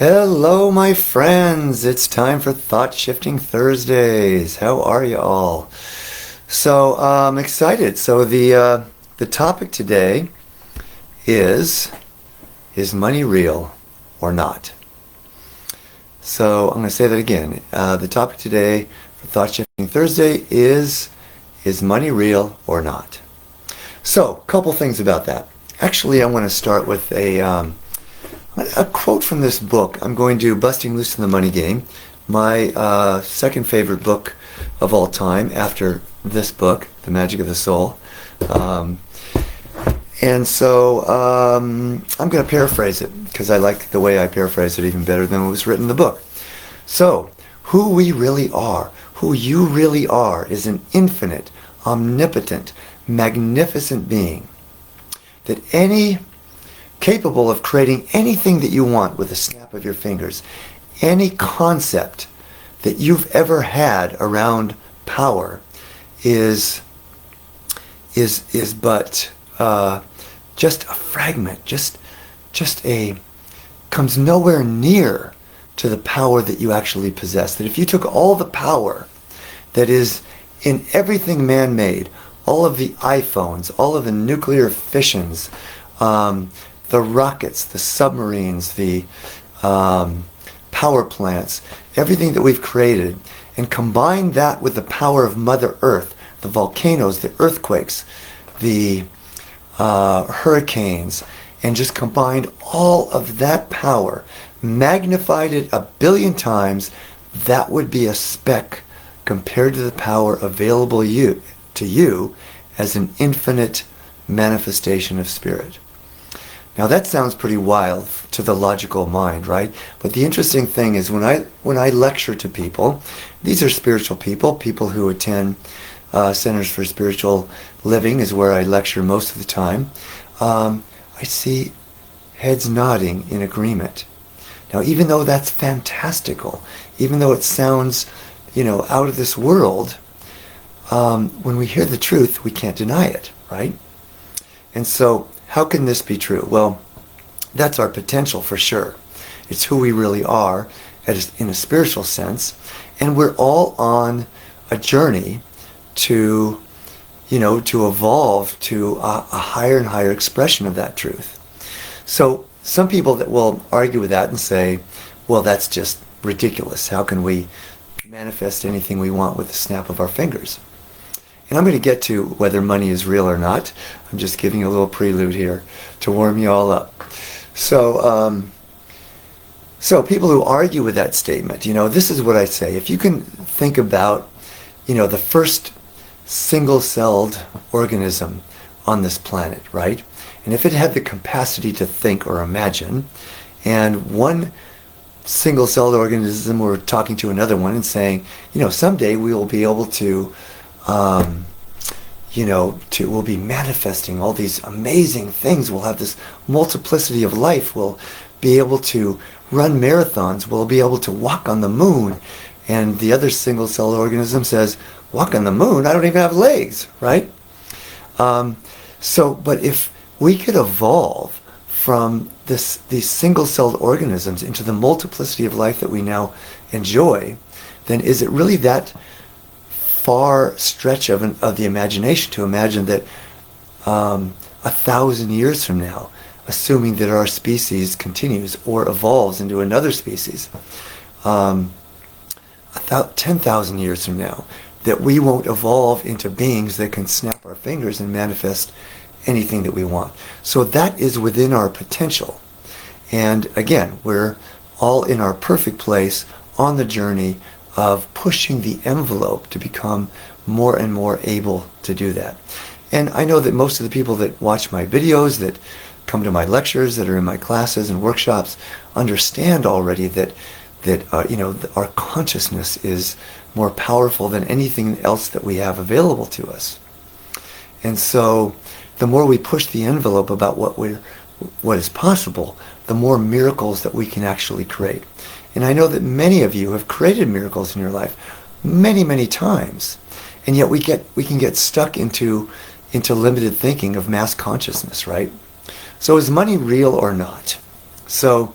Hello, my friends. It's time for Thought Shifting Thursdays. How are you all? So I'm excited. So the topic today is money real or not? So I'm going to say that again. The topic today for Thought Shifting Thursday is money real or not? So a couple things about that. Actually, I want to start with a quote from this book. I'm going to Busting Loose in the Money Game, my second favorite book of all time after this book, The Magic of the Soul. I'm going to paraphrase it because I like the way I paraphrase it even better than what was written in the book. So, who we really are, who you really are, is an infinite, omnipotent, magnificent being capable of creating anything that you want with a snap of your fingers. Any concept that you've ever had around power is but just a fragment, comes nowhere near to the power that you actually possess. That if you took all the power that is in everything man-made, all of the iPhones, all of the nuclear fissions, the rockets, the submarines, the power plants, everything that we've created, and combine that with the power of Mother Earth, the volcanoes, the earthquakes, the hurricanes, and just combined all of that power, magnified it 1 billion times, that would be a speck compared to the power available to you as an infinite manifestation of spirit. Now that sounds pretty wild to the logical mind, right? But the interesting thing is when I lecture to people, these are spiritual people who attend Centers for Spiritual Living is where I lecture most of the time. I see heads nodding in agreement. Now even though that's fantastical, even though it sounds, out of this world, when we hear the truth, we can't deny it, right? And so, how can this be true? Well, that's our potential for sure. It's who we really are in a spiritual sense. And we're all on a journey to evolve to a higher and higher expression of that truth. So some people that will argue with that and say, well, that's just ridiculous. How can we manifest anything we want with the snap of our fingers? And I'm going to get to whether money is real or not. I'm just giving a little prelude here to warm you all up. So people who argue with that statement, this is what I say. If you can think about, the first single-celled organism on this planet, right? And if it had the capacity to think or imagine, and one single-celled organism were talking to another one and saying, someday we will be able to we'll be manifesting all these amazing things. We'll have this multiplicity of life. We'll be able to run marathons. We'll be able to walk on the moon. And the other single-celled organism says, walk on the moon? I don't even have legs, right? But if we could evolve from these single-celled organisms into the multiplicity of life that we now enjoy, then is it really that far stretch of the imagination to imagine that 1,000 years from now, assuming that our species continues or evolves into another species, 10,000 years from now, that we won't evolve into beings that can snap our fingers and manifest anything that we want. So that is within our potential. And again, we're all in our perfect place on the journey of pushing the envelope to become more and more able to do that. And I know that most of the people that watch my videos, that come to my lectures, that are in my classes and workshops, understand already that our consciousness is more powerful than anything else that we have available to us. And so the more we push the envelope about what is possible, the more miracles that we can actually create. And I know that many of you have created miracles in your life many, many times. And yet we can get stuck into limited thinking of mass consciousness, right? So is money real or not? So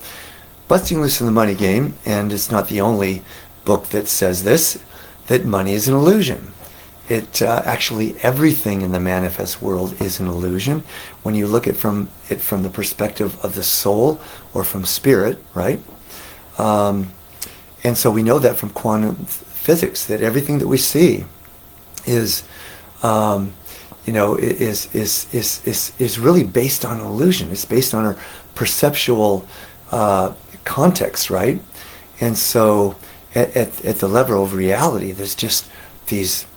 Busting Loose in the Money Game, and it's not the only book that says this, that money is an illusion. Actually, everything in the manifest world is an illusion when you look at from the perspective of the soul or from spirit, right? And so we know that from quantum physics, that everything that we see is is really based on illusion. It's based on our perceptual context, right? And so at the level of reality, there's just these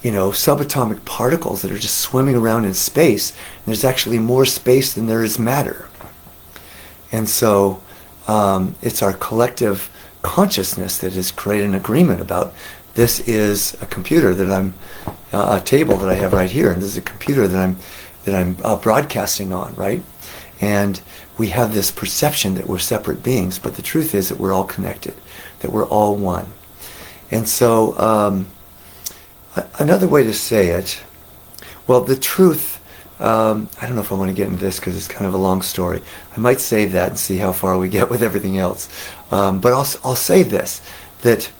subatomic particles that are just swimming around in space. And there's actually more space than there is matter. And so it's our collective consciousness that has created an agreement about this is a computer that I'm a table that I have right here, and this is a computer that I'm broadcasting on, right? And we have this perception that we're separate beings, but the truth is that we're all connected, that we're all one. And so another way to say it, well, the truth, I don't know if I want to get into this because it's kind of a long story. I might save that and see how far we get with everything else. But I'll say this, that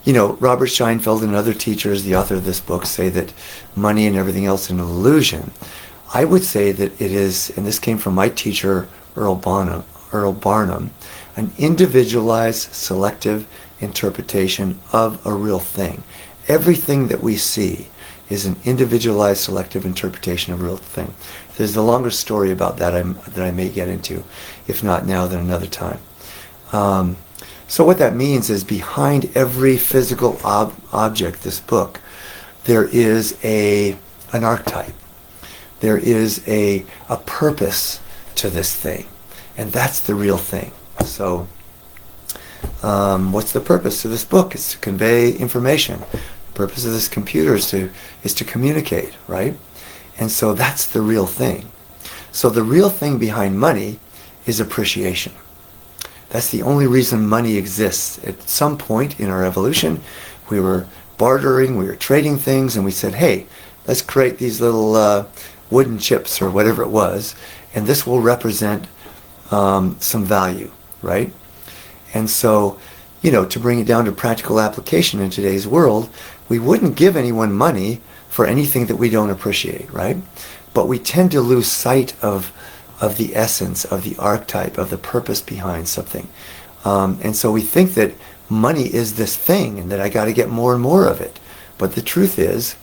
Robert Scheinfeld and other teachers, the author of this book, say that money and everything else is an illusion. I would say that it is, and this came from my teacher, Earl Barnum, an individualized, selective interpretation of a real thing. Everything that we see is an individualized, selective interpretation of a real thing. There's a longer story about that that I may get into, if not now, then another time. So what that means is behind every physical object, this book, there is an archetype. There is a purpose to this thing. And that's the real thing. So what's the purpose of this book? It's to convey information. The purpose of this computer is to communicate, right? And so that's the real thing. So the real thing behind money is appreciation. That's the only reason money exists. At some point in our evolution, we were bartering, we were trading things, and we said, hey, let's create these little wooden chips or whatever it was, and this will represent some value, right? And so, to bring it down to practical application in today's world, we wouldn't give anyone money for anything that we don't appreciate, right? But we tend to lose sight of the essence, of the archetype, of the purpose behind something. And so we think that money is this thing and that I got to get more and more of it. But the truth is,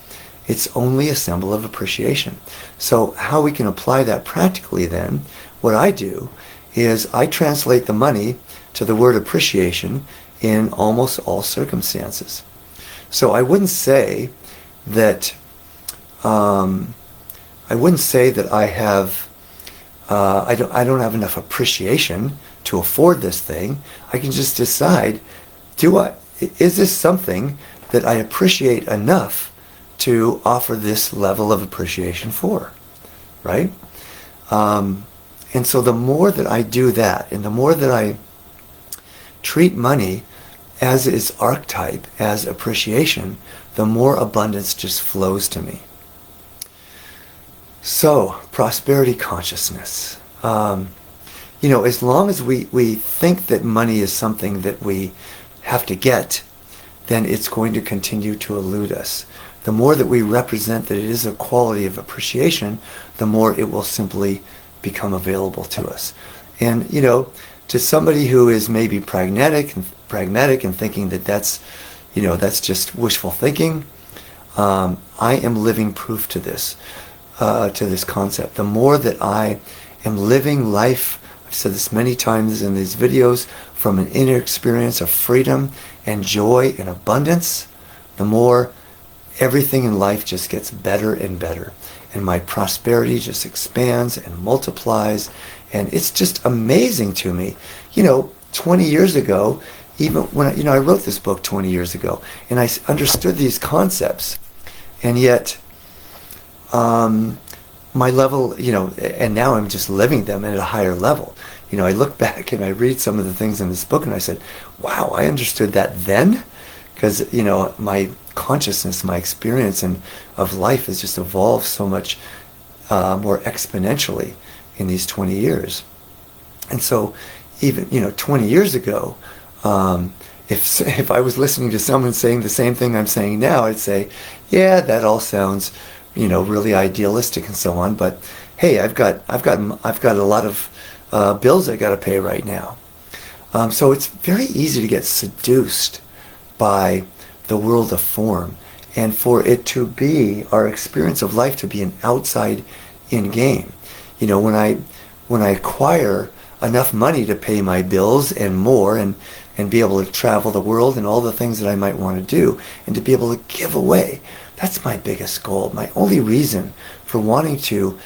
it's only a symbol of appreciation. So how we can apply that practically then, what I do is I translate the money to the word appreciation in almost all circumstances. So I wouldn't say that I have I don't have enough appreciation to afford this thing. I can just decide, is this something that I appreciate enough to offer this level of appreciation for, right? And so the more that I do that, and the more that I treat money as its archetype, as appreciation, the more abundance just flows to me. So, prosperity consciousness. As long as we think that money is something that we have to get, then it's going to continue to elude us. The more that we represent that it is a quality of appreciation, the more it will simply become available to us. And, to somebody who is maybe pragmatic and thinking that that's just wishful thinking, I am living proof to this concept. The more that I am living life, I've said this many times in these videos, from an inner experience of freedom and joy and abundance, the more everything in life just gets better and better. And my prosperity just expands and multiplies. And it's just amazing to me. 20 years ago, even when I wrote this book 20 years ago, and I understood these concepts, and yet my level, and now I'm just living them at a higher level. I look back and I read some of the things in this book and I said, wow, I understood that then, because, my consciousness, my experience of life has just evolved so much more exponentially in these 20 years. And so, even 20 years ago, if I was listening to someone saying the same thing I'm saying now, I'd say, yeah, that all sounds, really idealistic and so on. But hey, I've got a lot of bills I got to pay right now. So it's very easy to get seduced by the world of form, and for it to be our experience of life to be an outside-in game. When I acquire enough money to pay my bills and more, and be able to travel the world and all the things that I might want to do, and to be able to give away, that's my biggest goal. My only reason for wanting to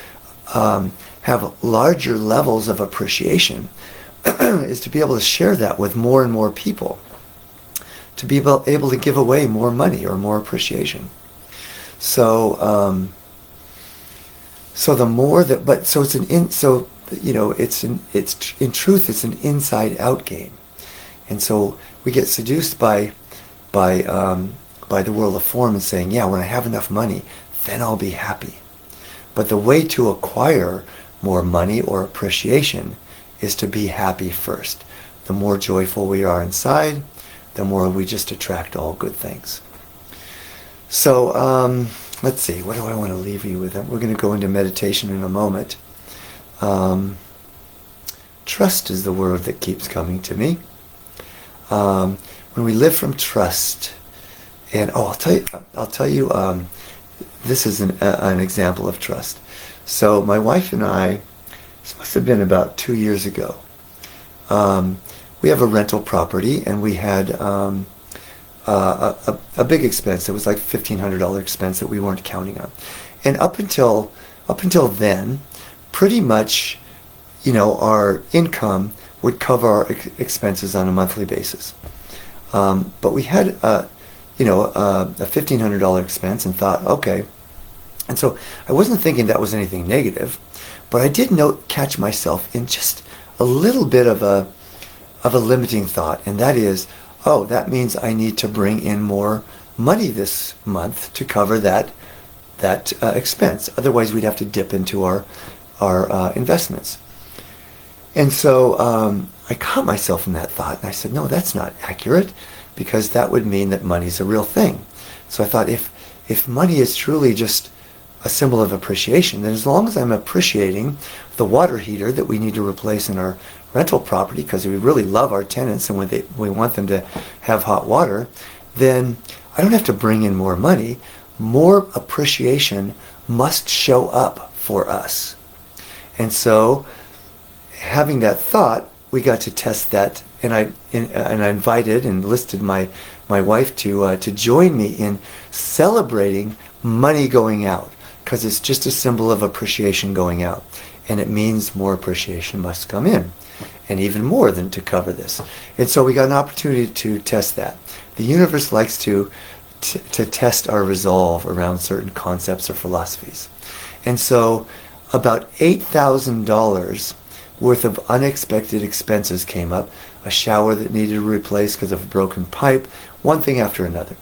have larger levels of appreciation is to be able to share that with more and more people, to be able to give away more money or more appreciation. So the more that, but so it's in truth it's an inside out game, and so we get seduced by the world of form and saying, yeah, when I have enough money, then I'll be happy. But the way to acquire more money or appreciation is to be happy first. The more joyful we are inside, the more we just attract all good things. So let's see, what do I want to leave you with? We're going to go into meditation in a moment. Trust is the word that keeps coming to me. When we live from trust, and I'll tell you, this is an example of trust. So my wife and I, this must have been about 2 years ago. We have a rental property, and we had a big expense. It was like $1,500 expense that we weren't counting on. And up until then, pretty much, our income would cover our expenses on a monthly basis. But we had a $1,500 expense and thought, okay. And so I wasn't thinking that was anything negative, but I did catch myself in just a little bit of a limiting thought, and that is, oh, that means I need to bring in more money this month to cover that expense. Otherwise, we'd have to dip into our investments. And so I caught myself in that thought, and I said, no, that's not accurate, because that would mean that money's a real thing. So I thought, if money is truly just a symbol of appreciation, then as long as I'm appreciating the water heater that we need to replace in our rental property because we really love our tenants and we want them to have hot water, then I don't have to bring in more money. More appreciation must show up for us. And so, having that thought, we got to test that, and I invited and listed my wife to join me in celebrating money going out, because it's just a symbol of appreciation going out, and it means more appreciation must come in, and even more than to cover this. And so we got an opportunity to test that. The universe likes to test our resolve around certain concepts or philosophies. And so about $8,000 worth of unexpected expenses came up. A shower that needed to be replaced because of a broken pipe, one thing after another.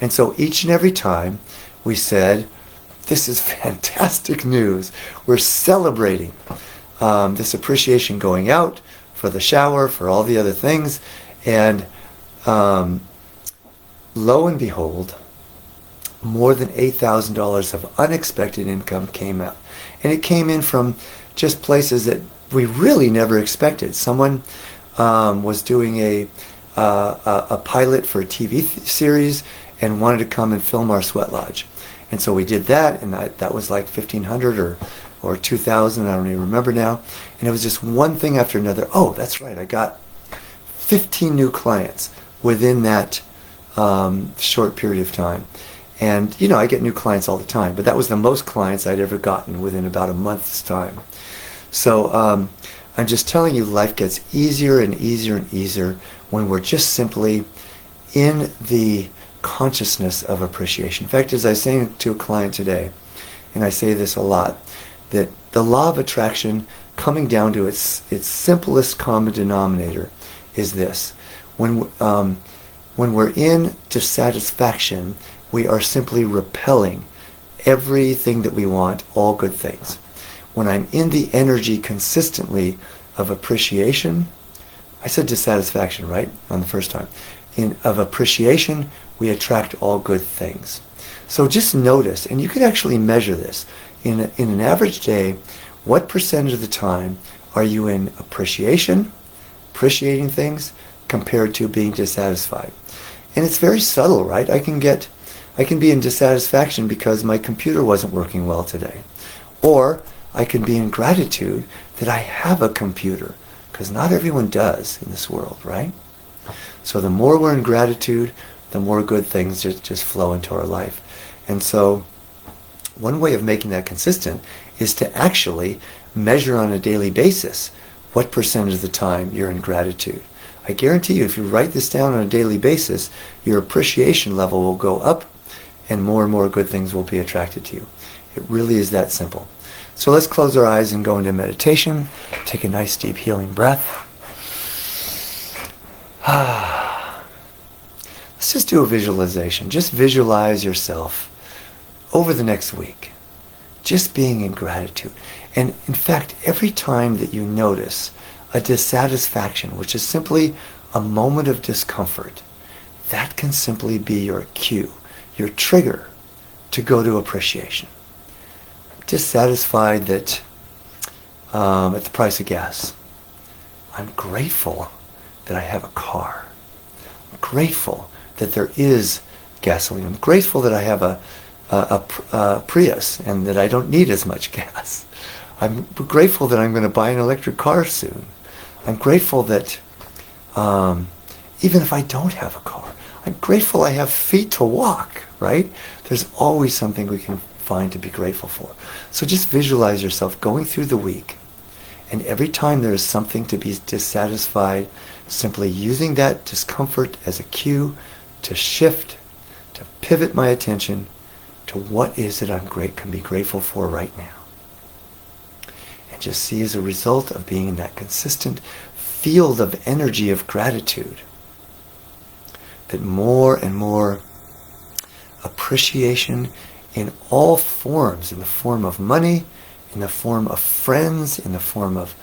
And so each and every time we said, this is fantastic news. We're celebrating this appreciation going out for the shower, for all the other things. And lo and behold, more than $8,000 of unexpected income came out. And it came in from just places that we really never expected. Someone was doing a pilot for a TV series and wanted to come and film our sweat lodge. And so we did that, and that was like $1,500 or $2,000, I don't even remember now. And it was just one thing after another. Oh, that's right, I got 15 new clients within that short period of time. And, I get new clients all the time, but that was the most clients I'd ever gotten within about a month's time. So I'm just telling you, life gets easier and easier and easier when we're just simply in the consciousness of appreciation. In fact, as I was saying to a client today, and I say this a lot, that the law of attraction, coming down to its simplest common denominator, is this: when we're in dissatisfaction, we are simply repelling everything that we want, all good things. When I'm in the energy consistently of appreciation, I said dissatisfaction, right? On the first time. Of appreciation, we attract all good things. So just notice, and you can actually measure this. In an average day, what percentage of the time are you in appreciation, appreciating things, compared to being dissatisfied? And it's very subtle, right? I can be in dissatisfaction because my computer wasn't working well today. Or I can be in gratitude that I have a computer, because not everyone does in this world, right? So the more we're in gratitude, the more good things just flow into our life. And so one way of making that consistent is to actually measure on a daily basis what percentage of the time you're in gratitude. I guarantee you, if you write this down on a daily basis, your appreciation level will go up and more good things will be attracted to you. It really is that simple. So let's close our eyes and go into meditation. Take a nice deep healing breath. Let's just do a visualization. Just visualize yourself over the next week, just being in gratitude. And in fact, every time that you notice a dissatisfaction, which is simply a moment of discomfort, that can simply be your cue, your trigger to go to appreciation. I'm dissatisfied that at the price of gas. I'm grateful that I have a car. I'm grateful that there is gasoline. I'm grateful that I have a Prius and that I don't need as much gas. I'm grateful that I'm going to buy an electric car soon. I'm grateful that even if I don't have a car, I'm grateful I have feet to walk, right? There's always something we can find to be grateful for. So just visualize yourself going through the week, and every time there is something to be dissatisfied, simply using that discomfort as a cue to shift, to pivot my attention to what is it can be grateful for right now. And just see, as a result of being in that consistent field of energy of gratitude, that more and more appreciation in all forms, in the form of money, in the form of friends, in the form of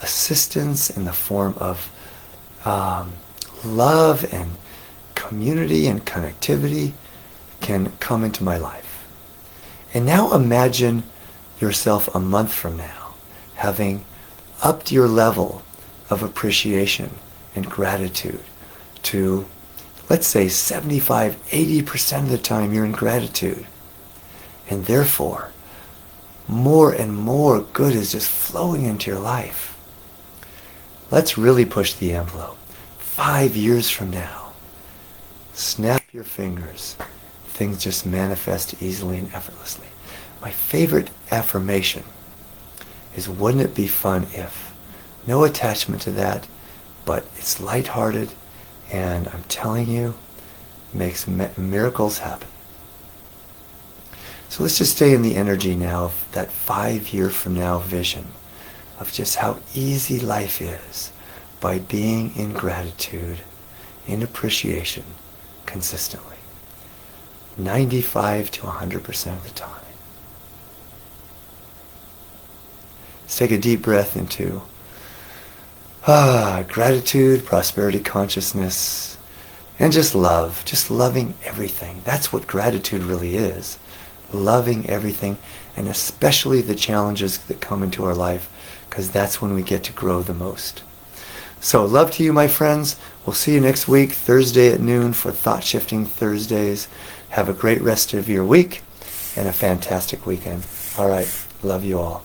assistance, in the form of love and community and connectivity, can come into my life. And now imagine yourself a month from now having upped your level of appreciation and gratitude to, let's say, 75, 80% of the time you're in gratitude. And therefore, more and more good is just flowing into your life. Let's really push the envelope. 5 years from now, snap your fingers. Things just manifest easily and effortlessly. My favorite affirmation is, wouldn't it be fun if? No attachment to that, but it's lighthearted, and I'm telling you, makes miracles happen. So let's just stay in the energy now of that 5 year from now vision of just how easy life is by being in gratitude, in appreciation, consistently. 95 to 100% of the time. Let's take a deep breath into gratitude, prosperity consciousness, and just love. Just loving everything. That's what gratitude really is. Loving everything, and especially the challenges that come into our life, because that's when we get to grow the most. So love to you, my friends. We'll see you next week, Thursday at noon, for Thought Shifting Thursdays. Have a great rest of your week and a fantastic weekend. All right. Love you all.